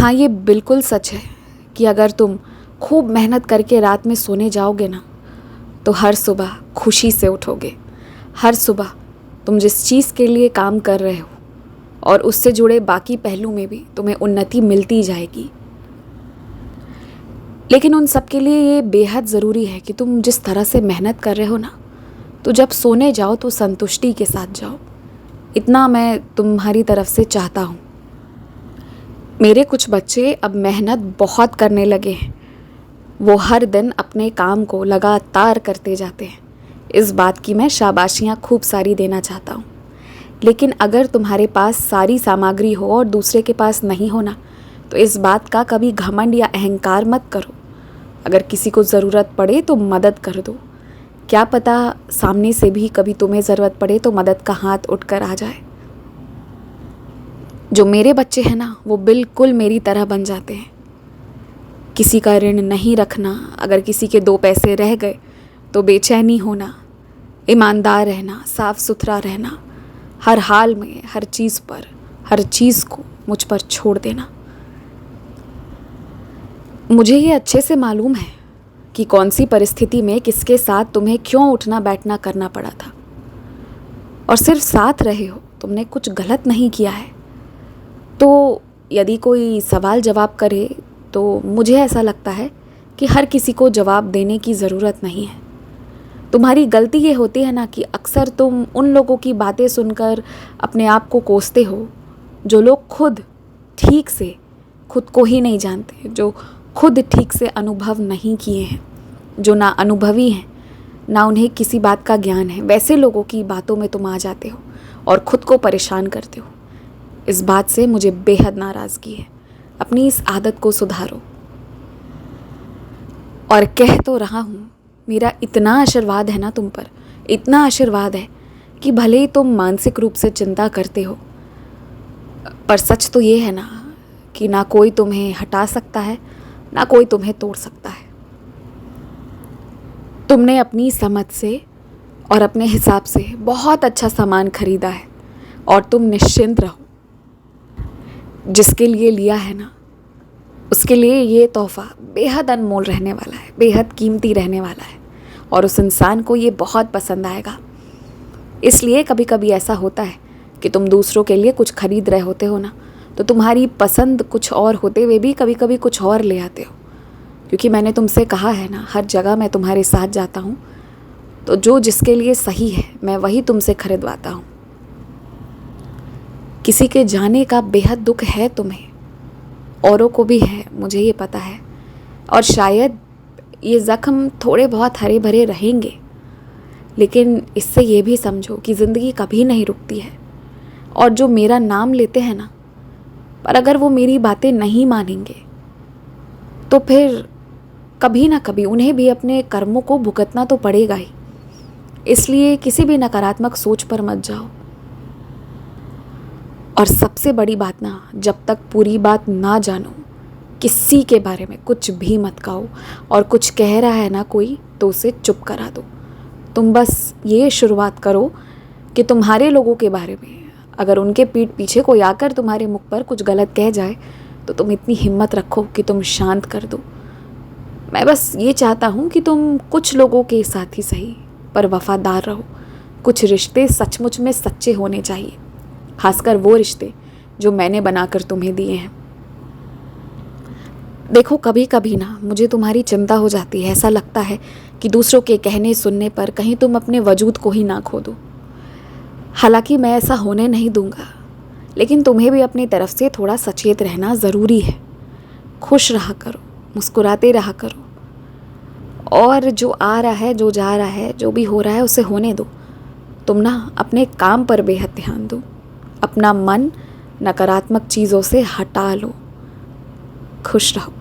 हाँ, ये बिल्कुल सच है कि अगर तुम खूब मेहनत करके रात में सोने जाओगे ना, तो हर सुबह खुशी से उठोगे। हर सुबह तुम जिस चीज़ के लिए काम कर रहे हो और उससे जुड़े बाकी पहलू में भी तुम्हें उन्नति मिलती जाएगी। लेकिन उन सब के लिए ये बेहद ज़रूरी है कि तुम जिस तरह से मेहनत कर रहे हो ना, तो जब सोने जाओ तो संतुष्टि के साथ जाओ। इतना मैं तुम्हारी तरफ से चाहता हूँ। मेरे कुछ बच्चे अब मेहनत बहुत करने लगे हैं। वो हर दिन अपने काम को लगातार करते जाते हैं। इस बात की मैं शाबाशियाँ खूब सारी देना चाहता हूँ। लेकिन अगर तुम्हारे पास सारी सामग्री हो और दूसरे के पास नहीं हो ना, तो इस बात का कभी घमंड या अहंकार मत करो। अगर किसी को ज़रूरत पड़े तो मदद कर दो। क्या पता सामने से भी कभी तुम्हें ज़रूरत पड़े तो मदद का हाथ उठकर आ जाए। जो मेरे बच्चे हैं ना, वो बिल्कुल मेरी तरह बन जाते हैं। किसी का ऋण नहीं रखना, अगर किसी के 2 पैसे रह गए तो बेचैनी होना, ईमानदार रहना, साफ सुथरा रहना, हर हाल में हर चीज़ पर हर चीज़ को मुझ पर छोड़ देना। मुझे ये अच्छे से मालूम है कि कौन सी परिस्थिति में किसके साथ तुम्हें क्यों उठना बैठना करना पड़ा था। और सिर्फ साथ रहे हो, तुमने कुछ गलत नहीं किया है। तो यदि कोई सवाल जवाब करे तो मुझे ऐसा लगता है कि हर किसी को जवाब देने की ज़रूरत नहीं है। तुम्हारी गलती ये होती है ना कि अक्सर तुम उन लोगों की बातें सुनकर अपने आप को कोसते हो, जो लोग खुद ठीक से खुद को ही नहीं जानते, जो खुद ठीक से अनुभव नहीं किए हैं, जो ना अनुभवी हैं, ना उन्हें किसी बात का ज्ञान है। वैसे लोगों की बातों में तुम आ जाते हो और ख़ुद को परेशान करते हो। इस बात से मुझे बेहद नाराज़गी है। अपनी इस आदत को सुधारो। और कह तो रहा हूँ, मेरा इतना आशीर्वाद है ना तुम पर, इतना आशीर्वाद है कि भले ही तुम मानसिक रूप से चिंता करते हो, पर सच तो ये है ना कि ना कोई तुम्हें हटा सकता है, ना कोई तुम्हें तोड़ सकता है। तुमने अपनी समझ से और अपने हिसाब से बहुत अच्छा सामान खरीदा है और तुम निश्चिंत रहो। जिसके लिए लिया है ना, उसके लिए ये तोहफ़ा बेहद अनमोल रहने वाला है, बेहद कीमती रहने वाला है और उस इंसान को ये बहुत पसंद आएगा। इसलिए कभी कभी ऐसा होता है कि तुम दूसरों के लिए कुछ खरीद रहे होते हो ना, तो तुम्हारी पसंद कुछ और होते हुए भी कभी कभी कुछ और ले आते हो। क्योंकि मैंने तुमसे कहा है ना, हर जगह मैं तुम्हारे साथ जाता हूँ, तो जो जिसके लिए सही है मैं वही तुमसे खरीदवाता हूँ। किसी के जाने का बेहद दुख है तुम्हें, औरों को भी है, मुझे ये पता है। और शायद ये ज़ख्म थोड़े बहुत हरे भरे रहेंगे, लेकिन इससे ये भी समझो कि ज़िंदगी कभी नहीं रुकती है। और जो मेरा नाम लेते हैं ना, पर अगर वो मेरी बातें नहीं मानेंगे तो फिर कभी ना कभी उन्हें भी अपने कर्मों को भुगतना तो पड़ेगा ही। इसलिए किसी भी नकारात्मक सोच पर मत जाओ। और सबसे बड़ी बात ना, जब तक पूरी बात ना जानो, किसी के बारे में कुछ भी मत कहो। और कुछ कह रहा है ना कोई, तो उसे चुप करा दो। तुम बस ये शुरुआत करो कि तुम्हारे लोगों के बारे में अगर उनके पीठ पीछे कोई आकर तुम्हारे मुख पर कुछ गलत कह जाए, तो तुम इतनी हिम्मत रखो कि तुम शांत कर दो। मैं बस ये चाहता हूँ कि तुम कुछ लोगों के साथ ही सही, पर वफ़ादार रहो। कुछ रिश्ते सचमुच में सच्चे होने चाहिए, खासकर वो रिश्ते जो मैंने बनाकर तुम्हें दिए हैं। देखो, कभी कभी ना मुझे तुम्हारी चिंता हो जाती है। ऐसा लगता है कि दूसरों के कहने सुनने पर कहीं तुम अपने वजूद को ही ना खो दो। हालांकि मैं ऐसा होने नहीं दूंगा, लेकिन तुम्हें भी अपनी तरफ से थोड़ा सचेत रहना ज़रूरी है। खुश रहा करो, मुस्कुराते रहा करो, और जो आ रहा है, जो जा रहा है, जो भी हो रहा है, उसे होने दो। तुम ना अपने काम पर बेहद ध्यान दो। अपना मन नकारात्मक चीज़ों से हटा लो। खुश रहो।